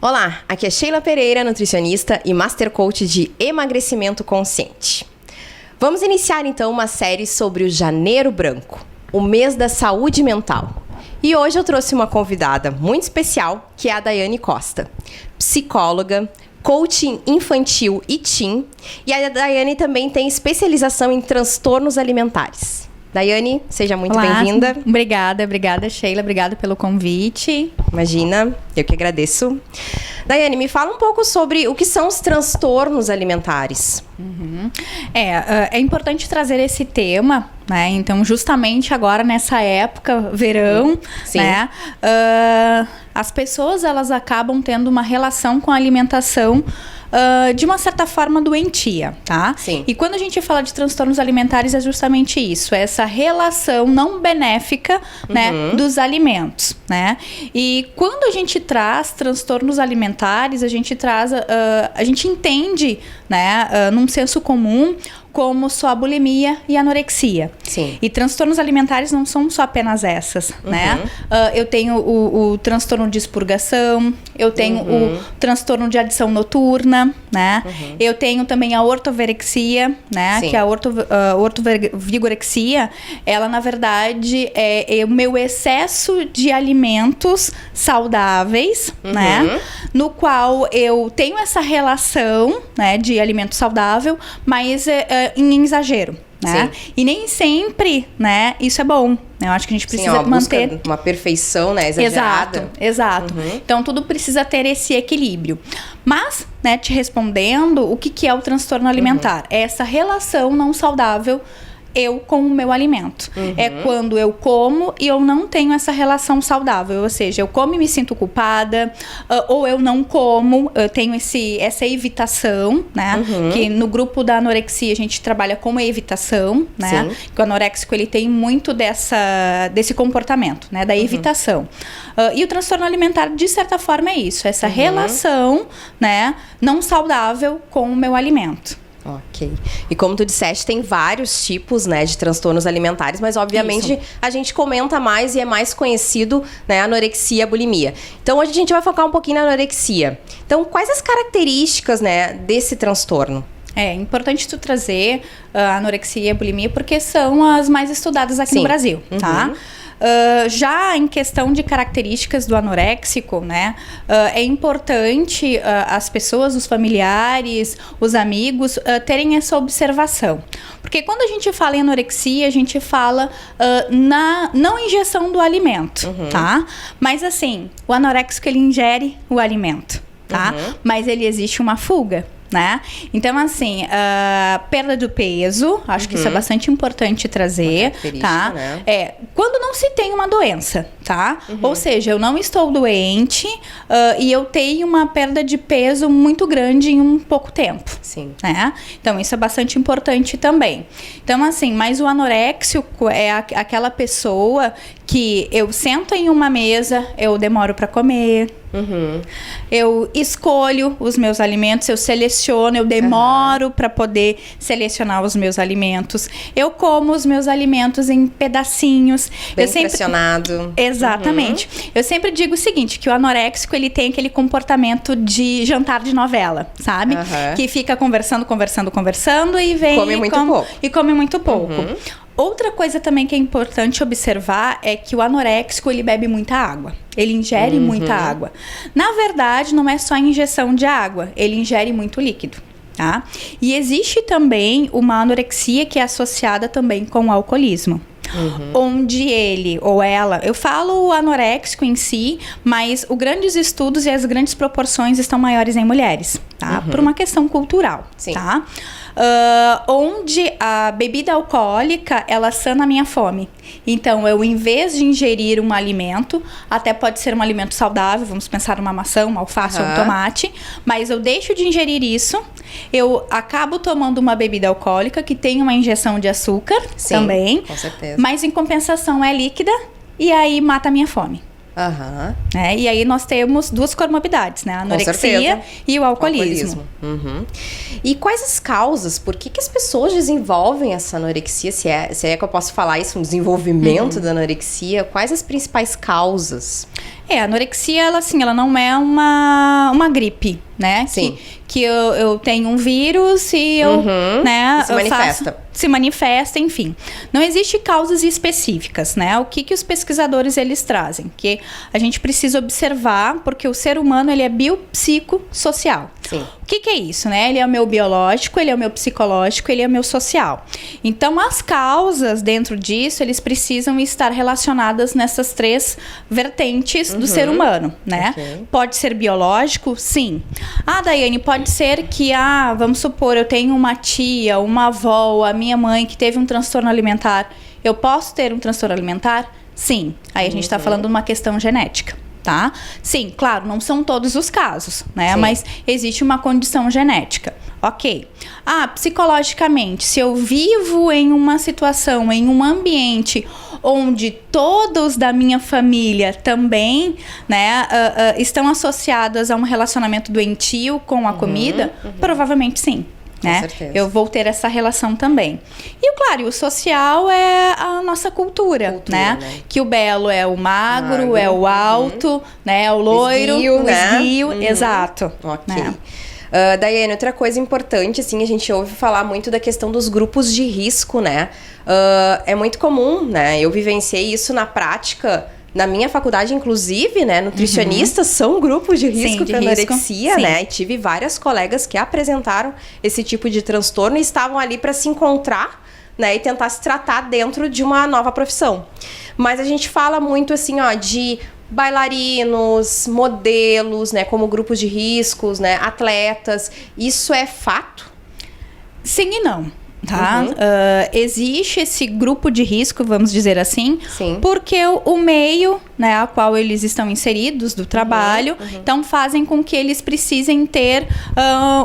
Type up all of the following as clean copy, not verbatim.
Olá, aqui é Sheila Pereira, nutricionista e Master Coach de Emagrecimento Consciente. Vamos iniciar então uma série sobre o Janeiro Branco, o mês da saúde mental. E hoje eu trouxe uma convidada muito especial, que é a Daiane Costa, psicóloga, coaching infantil e teen, e a Daiane também tem especialização em transtornos alimentares. Daiane, seja muito bem-vinda. Obrigada, Sheila. Obrigada pelo convite. Imagina, eu que agradeço. Daiane, me fala um pouco sobre o que são os transtornos alimentares. É importante trazer esse tema, né? Então, justamente agora nessa época, verão, né? As pessoas, elas acabam tendo uma relação com a alimentação de uma certa forma doentia, tá? Sim. E quando a gente fala de transtornos alimentares é justamente isso, essa relação não benéfica, né, dos alimentos, né? E quando a gente traz transtornos alimentares, a gente entende, né, num senso comum, como só a bulimia e a anorexia. Sim. E transtornos alimentares não são só apenas essas, né? Eu tenho o transtorno de expurgação, eu tenho o transtorno de adição noturna, né? Eu tenho também a ortovirexia, né? Sim. Que a ortovigorexia, ela na verdade é o meu excesso de alimentos saudáveis, né? No qual eu tenho essa relação, né, de alimento saudável, mas em exagero, né? Sim. E nem sempre, né, isso é bom. Eu acho que a gente precisa manter uma perfeição, né, exagerada. Exato. Então tudo precisa ter esse equilíbrio. Mas, né, te respondendo, o que é o transtorno alimentar? É essa relação não saudável eu com o meu alimento. É quando eu como e eu não tenho essa relação saudável. Ou seja, eu como e me sinto culpada, ou eu não como, eu tenho essa evitação, né? Que no grupo da anorexia a gente trabalha com a evitação, né? Sim. Que o anoréxico, ele tem muito desse comportamento, né? Da evitação. E o transtorno alimentar, de certa forma, é isso. Essa relação, né, não saudável com o meu alimento. Ok. E como tu disseste, tem vários tipos, né, de transtornos alimentares, mas obviamente a gente comenta mais e é mais conhecido, né, a anorexia e a bulimia. Então hoje a gente vai focar um pouquinho na anorexia. Então quais as características, né, desse transtorno? É importante tu trazer a anorexia e a bulimia porque são as mais estudadas aqui no Brasil, tá? Já em questão de características do anoréxico, né, é importante as pessoas, os familiares, os amigos terem essa observação. Porque quando a gente fala em anorexia, a gente fala na não injeção do alimento, tá? Mas assim, o anoréxico, ele ingere o alimento, tá? Mas ele existe uma fuga, né? Então, assim, perda do peso, acho que isso é bastante importante trazer, tá? Né? Quando não se tem uma doença, tá? Ou seja, eu não estou doente e eu tenho uma perda de peso muito grande em um pouco tempo. Sim. Né? Então, isso é bastante importante também. Então, assim, mas o anoréxico é aquela pessoa que eu sento em uma mesa, eu demoro para comer, eu escolho os meus alimentos, eu seleciono, eu demoro para poder selecionar os meus alimentos. Eu como os meus alimentos em pedacinhos. Bem pressionado. Exatamente. Eu sempre digo o seguinte, que o anoréxico, ele tem aquele comportamento de jantar de novela, sabe? Que fica conversando e vem come muito pouco. Outra coisa também que é importante observar é que o anoréxico, ele bebe muita água. Ele ingere muita água. Na verdade, não é só a injeção de água. Ele ingere muito líquido, tá? E existe também uma anorexia que é associada também com o alcoolismo. Onde ele ou ela, eu falo o anoréxico em si, mas os grandes estudos e as grandes proporções estão maiores em mulheres, tá? Por uma questão cultural, tá? Onde a bebida alcoólica, ela sana a minha fome. Então, eu, em vez de ingerir um alimento, até pode ser um alimento saudável, vamos pensar numa maçã, uma alface ou um tomate, mas eu deixo de ingerir isso, eu acabo tomando uma bebida alcoólica que tem uma injeção de açúcar também, com certeza. mas em compensação é líquida e aí mata a minha fome. Né? E aí nós temos duas comorbidades, né? A anorexia e o alcoolismo. E quais as causas? Por que as pessoas desenvolvem essa anorexia? Se é que eu posso falar isso, um desenvolvimento da anorexia, quais as principais causas? A anorexia, ela não é uma gripe, né? Sim. Que eu tenho um vírus e eu, né? Se manifesta, enfim. Não existe causas específicas, né? O que os pesquisadores, eles trazem? Que a gente precisa observar, porque o ser humano, ele é biopsicossocial. Sim. O que é isso, né? Ele é o meu biológico, ele é o meu psicológico, ele é o meu social. Então, as causas dentro disso, eles precisam estar relacionadas nessas três vertentes do ser humano, né? Pode ser biológico? Sim. Daiane, pode ser que, vamos supor, eu tenho uma tia, uma avó, a minha mãe que teve um transtorno alimentar. Eu posso ter um transtorno alimentar? Sim. Aí a gente está falando de uma questão genética. Tá? Sim, claro, não são todos os casos, né? Sim. Mas existe uma condição genética. Ok. Psicologicamente, se eu vivo em uma situação, em um ambiente onde todos da minha família também, né, estão associados a um relacionamento doentio com a comida, provavelmente sim. Né? Eu vou ter essa relação também. E, claro, o social é a nossa cultura, né? Que o belo é o magro, é o alto, né? É o loiro, o esguio, exato. Ok. Né? Daiane, outra coisa importante, assim, a gente ouve falar muito da questão dos grupos de risco, né? É muito comum, né? Eu vivenciei isso na prática. Na minha faculdade, inclusive, né, nutricionistas são grupos de risco para anorexia, né? E tive várias colegas que apresentaram esse tipo de transtorno e estavam ali para se encontrar, né, e tentar se tratar dentro de uma nova profissão. Mas a gente fala muito, assim, de bailarinos, modelos, né, como grupos de riscos, né, atletas. Isso é fato? Sim e não. Tá? Existe esse grupo de risco, vamos dizer assim, porque o meio, né, a qual eles estão inseridos do trabalho, então fazem com que eles precisem ter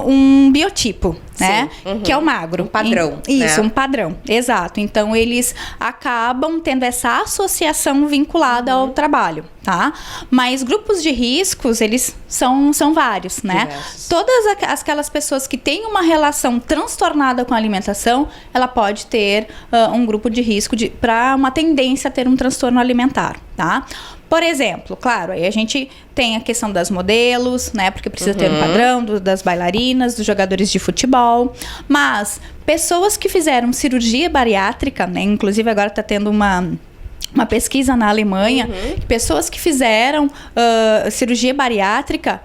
um biotipo, né? Que é o magro. Um padrão. Isso, um padrão, exato. Então eles acabam tendo essa associação vinculada ao trabalho, tá? Mas grupos de riscos, eles são vários, né? Todas aquelas pessoas que têm uma relação transtornada com a alimentação, ela pode ter um grupo de risco para uma tendência a ter um transtorno alimentar, tá? Por exemplo, claro, aí a gente tem a questão das modelos, né? Porque precisa ter um padrão das bailarinas, dos jogadores de futebol. Mas pessoas que fizeram cirurgia bariátrica, né? Inclusive agora está tendo uma pesquisa na Alemanha, pessoas que fizeram cirurgia bariátrica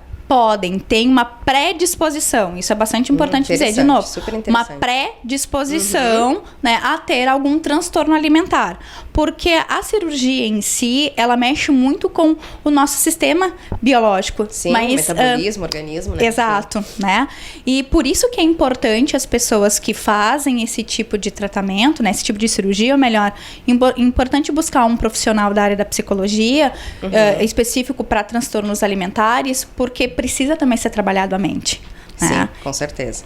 tem uma predisposição, isso é bastante importante dizer, de novo, uma predisposição, né, a ter algum transtorno alimentar, porque a cirurgia em si, ela mexe muito com o nosso sistema biológico. Sim, mas, metabolismo, organismo, né? Exato, né? E por isso que é importante as pessoas que fazem esse tipo de tratamento, né, esse tipo de cirurgia, ou melhor, importante buscar um profissional da área da psicologia, específico para transtornos alimentares, porque precisa também ser trabalhado a mente. Sim, né? Com certeza.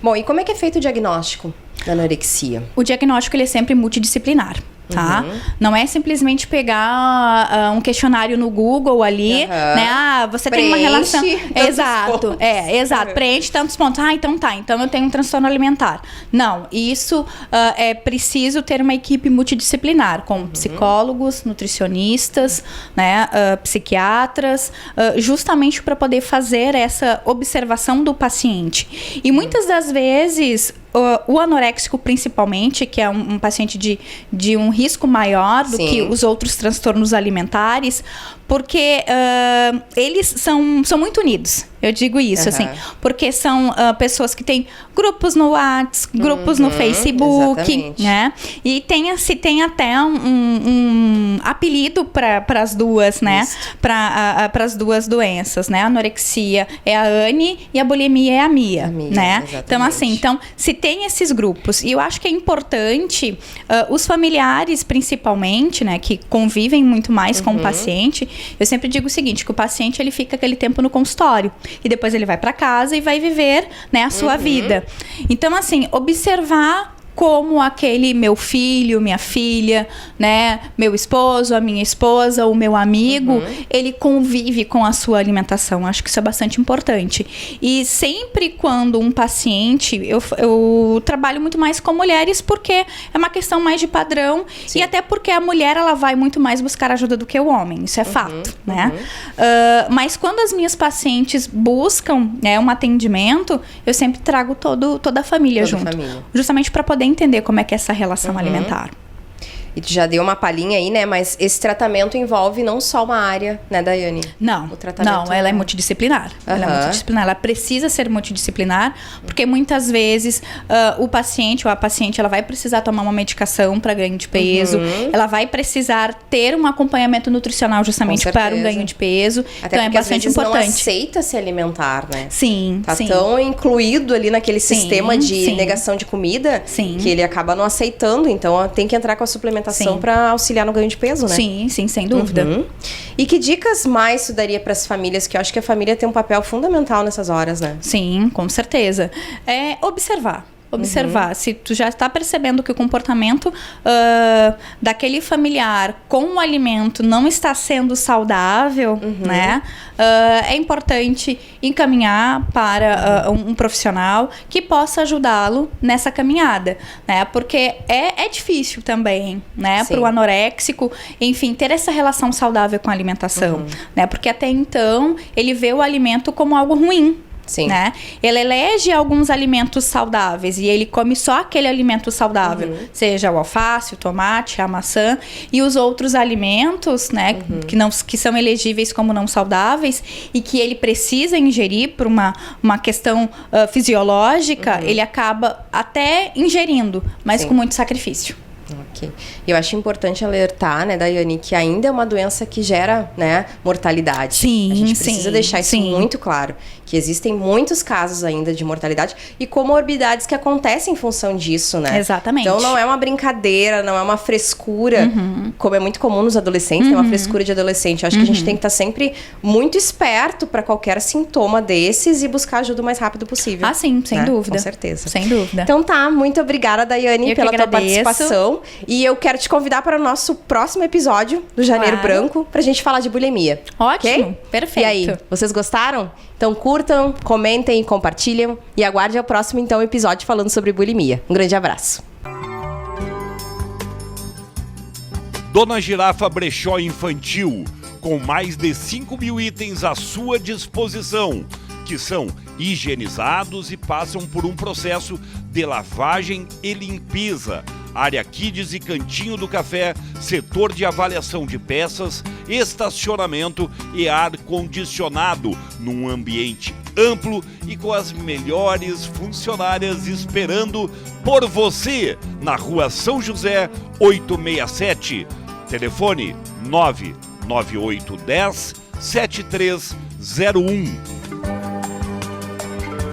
Bom, e como é que é feito o diagnóstico da anorexia? O diagnóstico, ele é sempre multidisciplinar. Tá? Não é simplesmente pegar um questionário no Google ali, né? Você preenche, tem uma relação. Exato, exato. Preenche tantos pontos. Então tá. Então eu tenho um transtorno alimentar. Não, isso é preciso ter uma equipe multidisciplinar, com psicólogos, nutricionistas, né? Psiquiatras, justamente para poder fazer essa observação do paciente. E muitas das vezes o anoréxico, principalmente, que é um paciente de um risco maior do que os outros transtornos alimentares, porque eles são muito unidos. Eu digo isso, assim, porque são pessoas que têm grupos no WhatsApp, grupos no Facebook, né? E se tem até um apelido para as duas, né? Para as duas doenças, né? A anorexia é a Anne e a bulimia é a Mia, né? Exatamente. Então, assim, se tem esses grupos, e eu acho que é importante os familiares, principalmente, né? Que convivem muito mais com o paciente. Eu sempre digo o seguinte, que o paciente, ele fica aquele tempo no consultório. E depois ele vai para casa e vai viver, né, a sua vida. Então, assim, observar como aquele meu filho, minha filha, né, meu esposo, a minha esposa, o meu amigo, ele convive com a sua alimentação. Acho que isso é bastante importante. E sempre quando um paciente, eu trabalho muito mais com mulheres porque é uma questão mais de padrão. Sim. E até porque a mulher, ela vai muito mais buscar ajuda do que o homem. Isso é fato, né? Mas quando as minhas pacientes buscam, né, um atendimento, eu sempre trago toda a família junto. Justamente para poder entender como é que é essa relação alimentar. E tu já deu uma palhinha aí, né? Mas esse tratamento envolve não só uma área, né, Daiane? Não, ela é multidisciplinar. Ela é multidisciplinar. Ela precisa ser multidisciplinar, porque muitas vezes o paciente ou a paciente, ela vai precisar tomar uma medicação para ganho de peso, ela vai precisar ter um acompanhamento nutricional justamente para um ganho de peso. Até então é bastante importante. Não aceita se alimentar, né? Sim, tá tão incluído ali naquele sistema de negação de comida que ele acaba não aceitando. Então tem que entrar com a suplementação para auxiliar no ganho de peso, né? Sim, sem dúvida. E que dicas mais tu daria para as famílias? Que eu acho que a família tem um papel fundamental nessas horas, né? Sim, com certeza. Observar, se tu já está percebendo que o comportamento daquele familiar com o alimento não está sendo saudável, né? É importante encaminhar para um profissional que possa ajudá-lo nessa caminhada, né? Porque é difícil também, né? Para o anoréxico, enfim, ter essa relação saudável com a alimentação, né? Porque até então ele vê o alimento como algo ruim. Sim. Né? Ele elege alguns alimentos saudáveis e ele come só aquele alimento saudável, seja o alface, o tomate, a maçã, e os outros alimentos, né, que são elegíveis como não saudáveis e que ele precisa ingerir por uma questão fisiológica, ele acaba até ingerindo, mas com muito sacrifício. Ok. Eu acho importante alertar, né, Daiane, que ainda é uma doença que gera, né, mortalidade. Sim, a gente precisa deixar isso muito claro, que existem muitos casos ainda de mortalidade e comorbidades que acontecem em função disso, né? Exatamente. Então não é uma brincadeira, não é uma frescura, como é muito comum nos adolescentes, é uma frescura de adolescente. Eu acho que a gente tem que estar sempre muito esperto para qualquer sintoma desses e buscar ajuda o mais rápido possível. Ah, sim, sem dúvida. Com certeza. Sem dúvida. Então tá, muito obrigada, Daiane, pela tua participação. E eu quero te convidar para o nosso próximo episódio do Janeiro Branco, pra gente falar de bulimia. Ótimo, okay? Perfeito. E aí, vocês gostaram? Então curtam, comentem e compartilhem. E aguarde o próximo, então, episódio falando sobre bulimia. Um grande abraço. Dona Girafa Brechó Infantil, com mais de 5.000 itens à sua disposição, que são higienizados e passam por um processo de lavagem e limpeza. Área Kids e Cantinho do Café, setor de avaliação de peças, estacionamento e ar-condicionado, num ambiente amplo e com as melhores funcionárias esperando por você, na Rua São José, 867. Telefone 99810 7301.